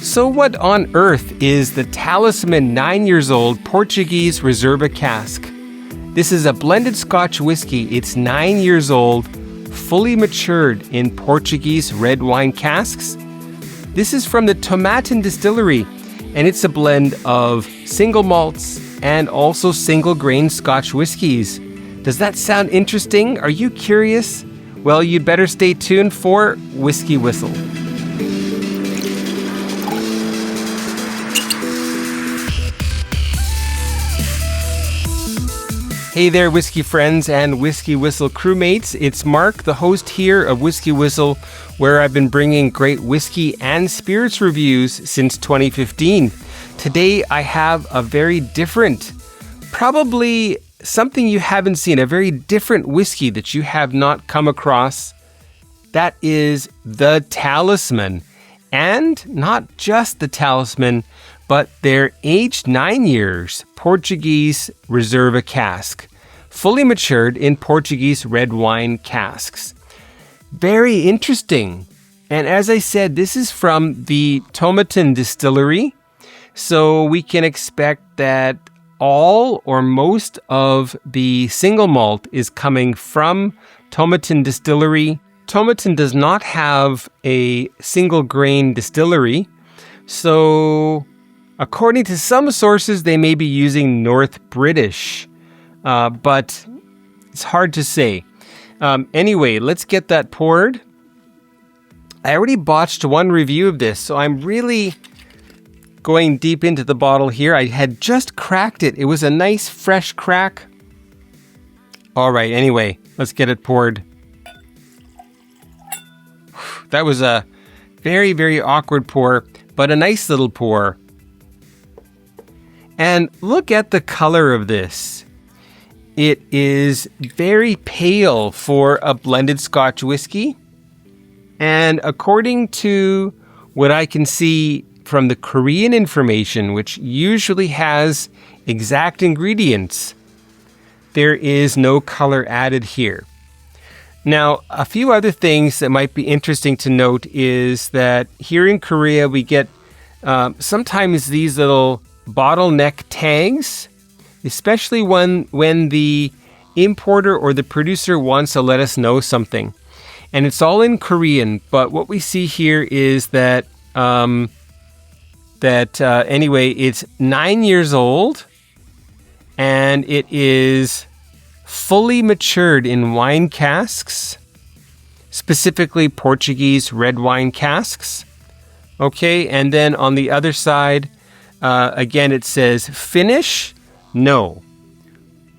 So what on earth is the Talisman 9 years old Portuguese Reserva cask? This is a blended Scotch whiskey. It's 9 years old, fully matured in Portuguese red wine casks. This is from the Tomatin Distillery, and it's a blend of single malts and also single grain Scotch whiskies. Does that sound interesting? Are you curious? Well, you'd better stay tuned for Whisky Whistle. Hey there, whiskey friends and Whisky Whistle crewmates. It's Mark, the host here of Whisky Whistle, where I've been bringing great whiskey and spirits reviews since 2015. Today, I have a very different, probably something you haven't seen, a very different whiskey that you have not come across. That is the Talisman. And not just the Talisman, but their aged 9 years Portuguese Reserva cask, fully matured in Portuguese red wine casks. Very interesting. And as I said, this is from the Tomatin Distillery, so we can expect that all or most of the single malt is coming from Tomatin Distillery. Tomatin does not have a single grain distillery, so according to some sources, they may be using North British, but it's hard to say. Anyway, let's get that poured. I already botched one review of this, so I'm really going deep into the bottle here. I had just cracked it. It was a nice fresh crack. All right, anyway, let's get it poured. That was a very, very awkward pour, but a nice little pour. And look at the color of this. It is very pale for a blended Scotch whiskey. And according to what I can see from the Korean information, which usually has exact ingredients, there is no color added here. Now, a few other things that might be interesting to note is that here in Korea, we get sometimes these little bottleneck tags, especially when the importer or the producer wants to let us know something. And it's all in Korean, but what we see here is that, anyway, it's 9 years old, and it is fully matured in wine casks, specifically Portuguese red wine casks. Okay, and then on the other side, again, it says finish, no,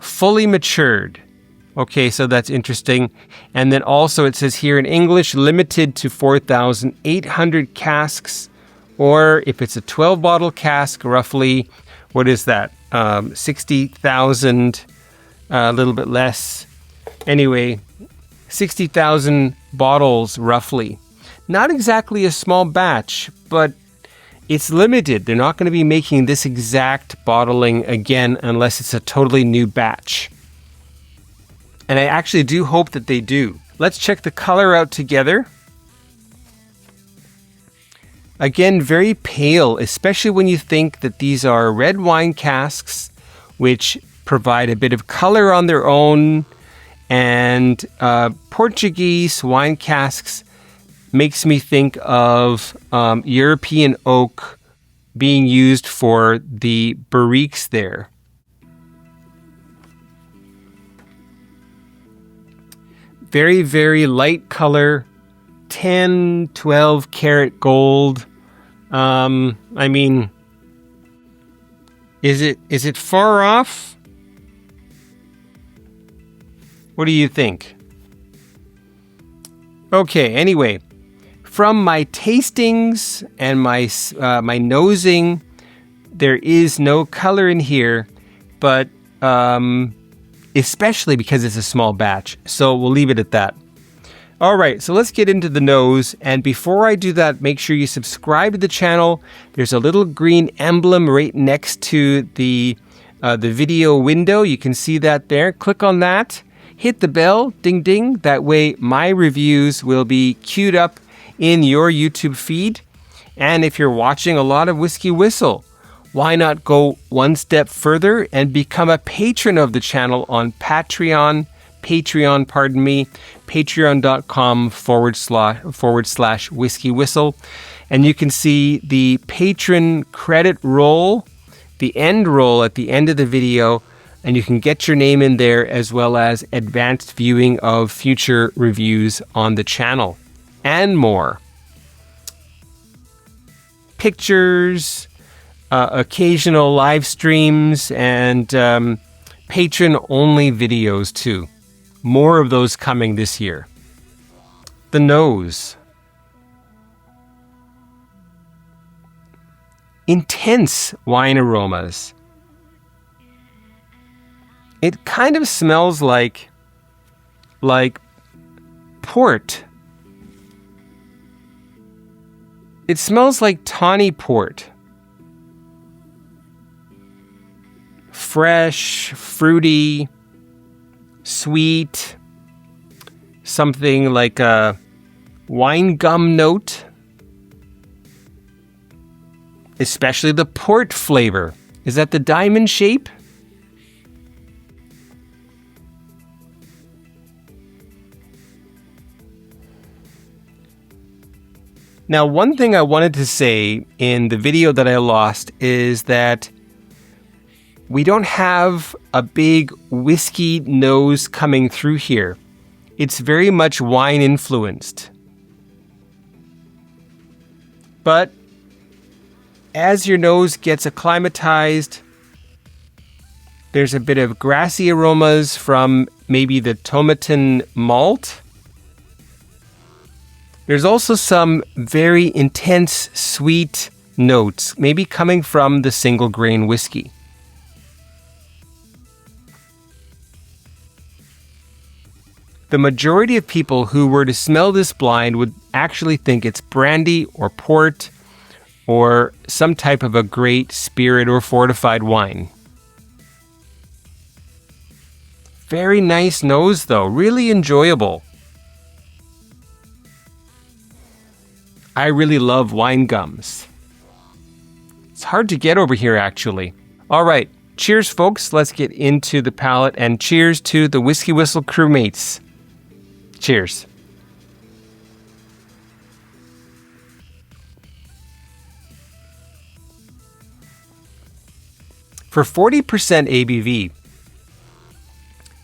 fully matured. Okay, so that's interesting. And then also it says here in English, limited to 4,800 casks, or if it's a 12-bottle cask, roughly, what is that? 60,000, a little bit less. Anyway, 60,000 bottles, roughly. Not exactly a small batch, but it's limited. They're not going to be making this exact bottling again unless it's a totally new batch. And I actually do hope that they do. Let's check the color out together. Again, very pale, especially when you think that these are red wine casks, which provide a bit of color on their own. And Portuguese wine casks makes me think of European oak being used for the barriques there. Very, very light color, 10, 12 karat gold. I mean, is it far off? What do you think? Okay, anyway. From my tastings and my nosing, there is no color in here, but especially because it's a small batch. So we'll leave it at that. All right, so let's get into the nose. And before I do that, make sure you subscribe to the channel. There's a little green emblem right next to the video window. You can see that there. Click on that. Hit the bell, ding ding. That way my reviews will be queued up in your YouTube feed. And if you're watching a lot of Whisky Whistle, why not go one step further and become a patron of the channel on Patreon, patreon.com// Whisky Whistle. And you can see the patron credit roll, the end roll at the end of the video, and you can get your name in there as well as advanced viewing of future reviews on the channel and more. Pictures, occasional live streams, and patron-only videos too. More of those coming this year. The nose. Intense wine aromas. It kind of smells like port. It smells like tawny port. Fresh, fruity, sweet, something like a wine gum note. Especially the port flavor. Is that the diamond shape? Now, one thing I wanted to say in the video that I lost is that we don't have a big whiskey nose coming through here. It's very much wine influenced. But as your nose gets acclimatized, there's a bit of grassy aromas from maybe the Tomatin malt. There's also some very intense sweet notes, maybe coming from the single grain whiskey. The majority of people who were to smell this blind would actually think it's brandy or port or some type of a great spirit or fortified wine. Very nice nose though, really enjoyable. I really love wine gums. It's hard to get over here actually. All right, cheers folks, let's get into the palate, and cheers to the Whisky Whistle crewmates. Cheers. For 40% ABV,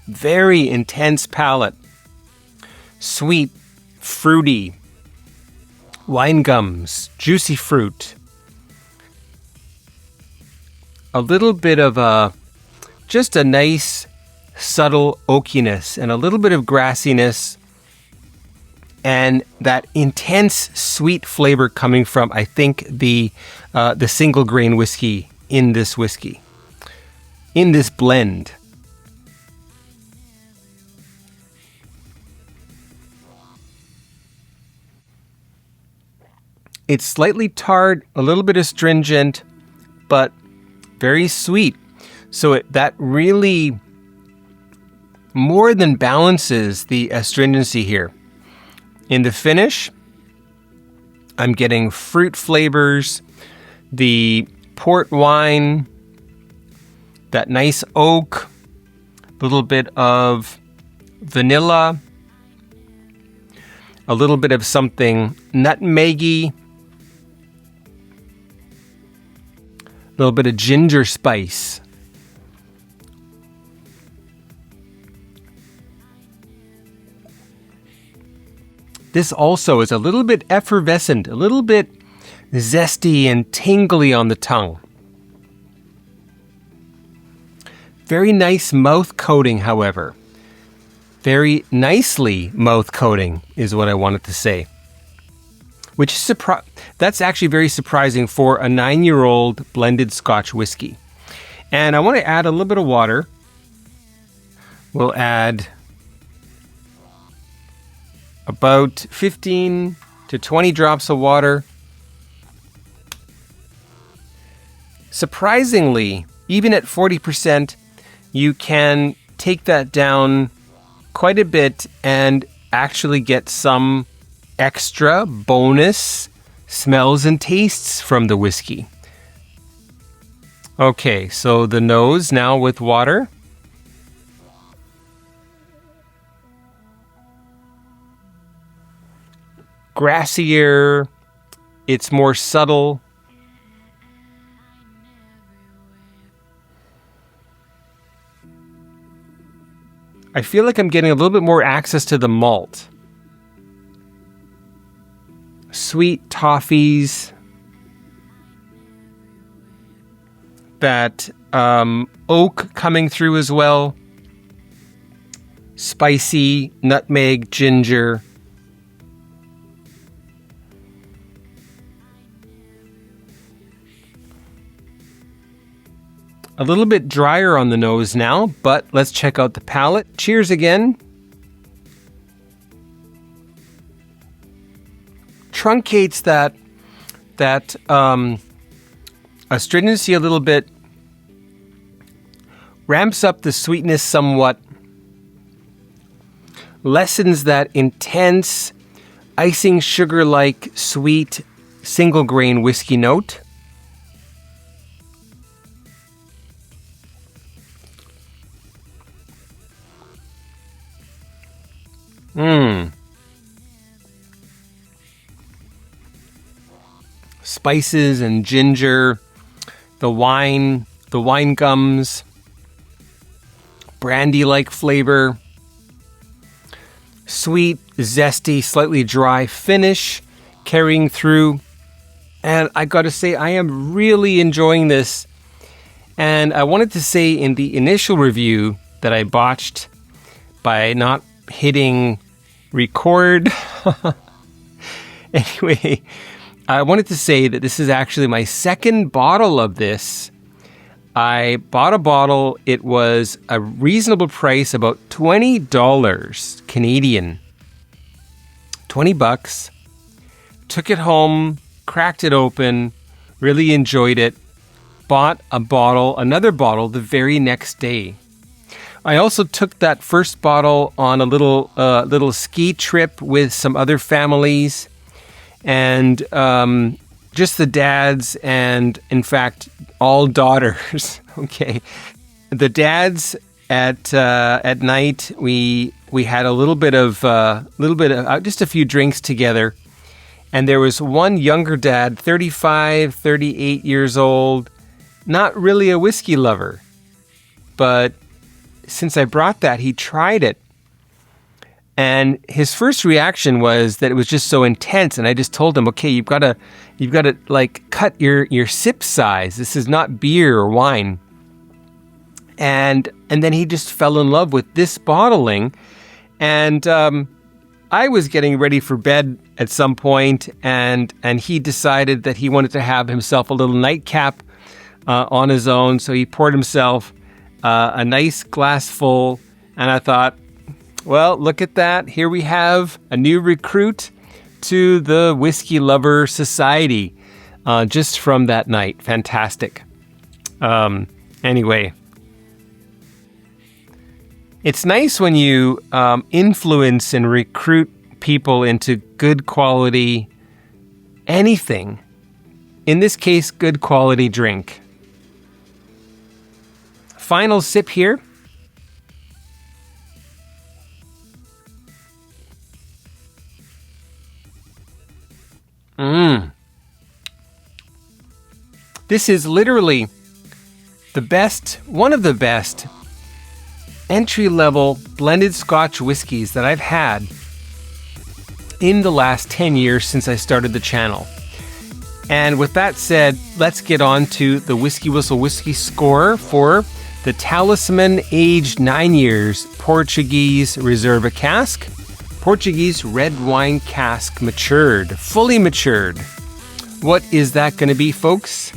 very intense palate, sweet, fruity, wine gums, juicy fruit, a little bit of just a nice subtle oakiness and a little bit of grassiness, and that intense sweet flavor coming from, I think, the single grain whiskey in this whiskey, in this blend. It's slightly tart, a little bit astringent, but very sweet. So that really more than balances the astringency here. In the finish, I'm getting fruit flavors, the port wine, that nice oak, a little bit of vanilla, a little bit of something nutmeggy, a little bit of ginger spice. This also is a little bit effervescent, a little bit zesty and tingly on the tongue. Very nice mouth coating, however. Very nicely mouth coating is what I wanted to say. Which is that's actually very surprising for a 9-year-old blended Scotch whiskey. And I want to add a little bit of water. We'll add about 15 to 20 drops of water. Surprisingly, even at 40%, you can take that down quite a bit and actually get some extra bonus smells and tastes from the whiskey. Okay, so the nose now with water. Grassier, it's more subtle. I feel like I'm getting a little bit more access to the malt. Sweet toffees. That oak coming through as well. Spicy, nutmeg, ginger. A little bit drier on the nose now, but let's check out the palate. Cheers again. Truncates that astringency a little bit. Ramps up the sweetness somewhat. Lessens that intense icing sugar-like sweet single grain whiskey note. Spices and ginger, the wine gums, brandy-like flavor, sweet, zesty, slightly dry finish carrying through. And I got to say, I am really enjoying this. And I wanted to say in the initial review that I botched by not hitting record. Anyway, I wanted to say that this is actually my second bottle of this. I bought a bottle. It was a reasonable price, about $20 Canadian. $20. Took it home, cracked it open, really enjoyed it. Bought another bottle the very next day. I also took that first bottle on a little ski trip with some other families, and just the dads, and in fact all daughters. Okay, the dads at night we had a little bit of just a few drinks together, and there was one younger dad, 35, 38 years old, not really a whiskey lover, but since I brought that, he tried it. And his first reaction was that it was just so intense. And I just told him, okay, you've got to like cut your sip size. This is not beer or wine. And then he just fell in love with this bottling. And I was getting ready for bed at some point, and he decided that he wanted to have himself a little nightcap on his own. So he poured himself a nice glass full, and I thought, well, look at that. Here we have a new recruit to the Whiskey Lover Society just from that night. Fantastic. Anyway, it's nice when you influence and recruit people into good quality anything. In this case, good quality drink. Final sip here. This is literally one of the best entry-level blended Scotch whiskies that I've had in the last 10 years since I started the channel. And with that said, let's get on to the Whisky Whistle whiskey score for the Talisman aged 9 years Portuguese Reserva cask. Portuguese red wine cask matured, fully matured. What is that going to be, folks?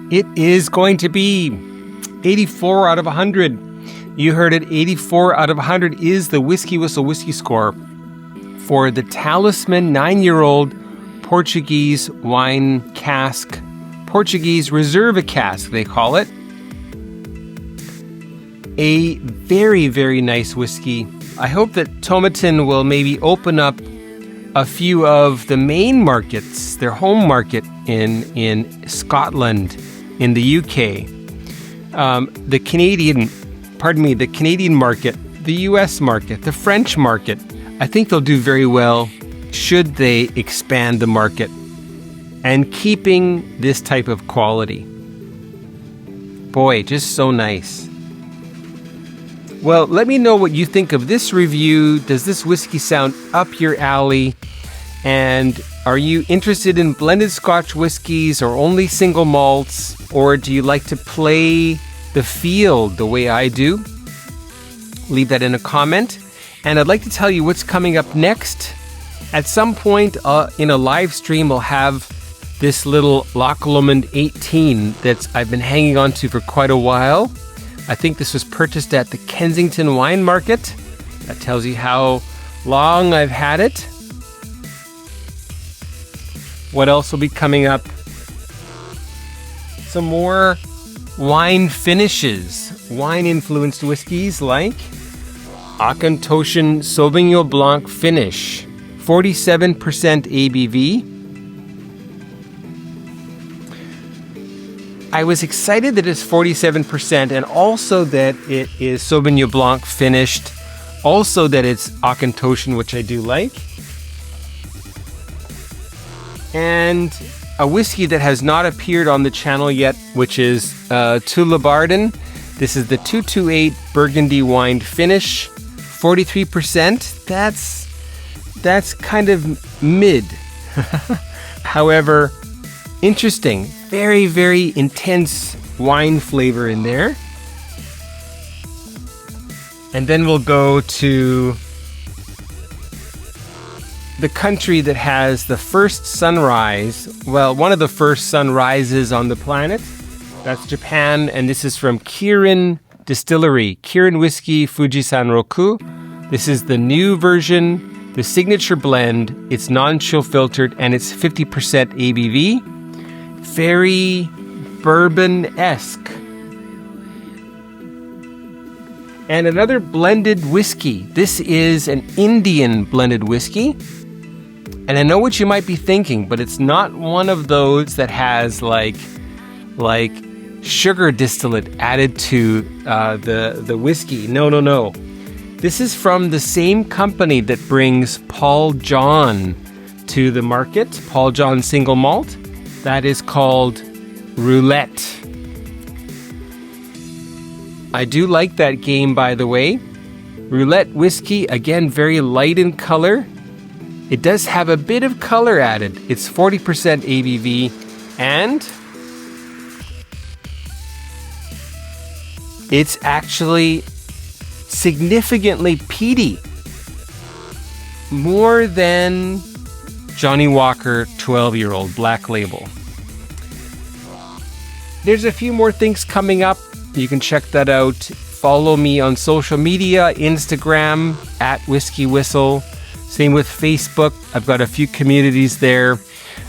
It is going to be 84 out of 100. You heard it, 84 out of 100 is the Whisky Whistle whiskey score for the Talisman 9-year-old Portuguese wine cask, Portuguese Reserva cask, they call it. A very, very nice whiskey. I hope that Tomatin will maybe open up a few of the main markets, their home market in Scotland, in the UK, the Canadian market, the US market, the French market. I think they'll do very well should they expand the market and keeping this type of quality. Boy, just so nice. Well, let me know what you think of this review. Does this whiskey sound up your alley? And are you interested in blended Scotch whiskies or only single malts? Or do you like to play the field the way I do? Leave that in a comment. And I'd like to tell you what's coming up next. At some point in a live stream, I'll have this little Loch Lomond 18 that I've been hanging on to for quite a while. I think this was purchased at the Kensington Wine Market. That tells you how long I've had it. What else will be coming up? Some more wine finishes, wine-influenced whiskeys like Auchentoshan Sauvignon Blanc Finish, 47% ABV. I was excited that it's 47% and also that it is Sauvignon Blanc finished, also that it's Auchentoshan, which I do like. And a whiskey that has not appeared on the channel yet, which is Tullibardine. This is the 228 Burgundy Wine Finish, 43%. That's kind of mid. However, interesting. Very, very intense wine flavor in there. And then we'll go to the country that has the first sunrise, well, one of the first sunrises on the planet. That's Japan, and this is from Kirin Distillery, Kirin Whisky Fujisan Roku. This is the new version, the signature blend. It's non-chill filtered, and it's 50% ABV. Very bourbon-esque. And another blended whiskey. This is an Indian blended whiskey. And I know what you might be thinking, but it's not one of those that has like sugar distillate added to the whiskey. No. This is from the same company that brings Paul John to the market. Paul John single malt. That is called Roulette. I do like that game, by the way. Roulette whiskey, again, very light in color. It does have a bit of color added. It's 40% ABV, and it's actually significantly peaty. More than Johnny Walker 12-year-old Black Label. There's a few more things coming up. You can check that out. Follow me on social media, Instagram, @Whisky Whistle. Same with Facebook. I've got a few communities there.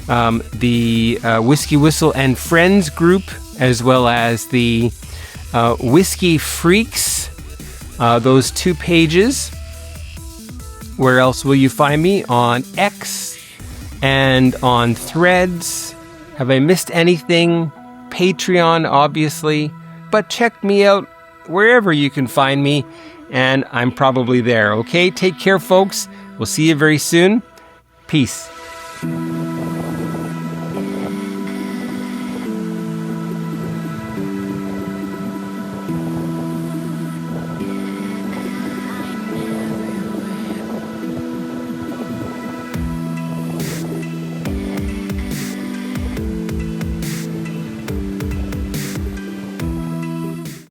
The Whisky Whistle and Friends group, as well as the Whiskey Freaks. Those two pages. Where else will you find me? On X and on Threads. Have I missed anything? Patreon, obviously. But check me out wherever you can find me, and I'm probably there, okay? Take care, folks. We'll see you very soon. Peace.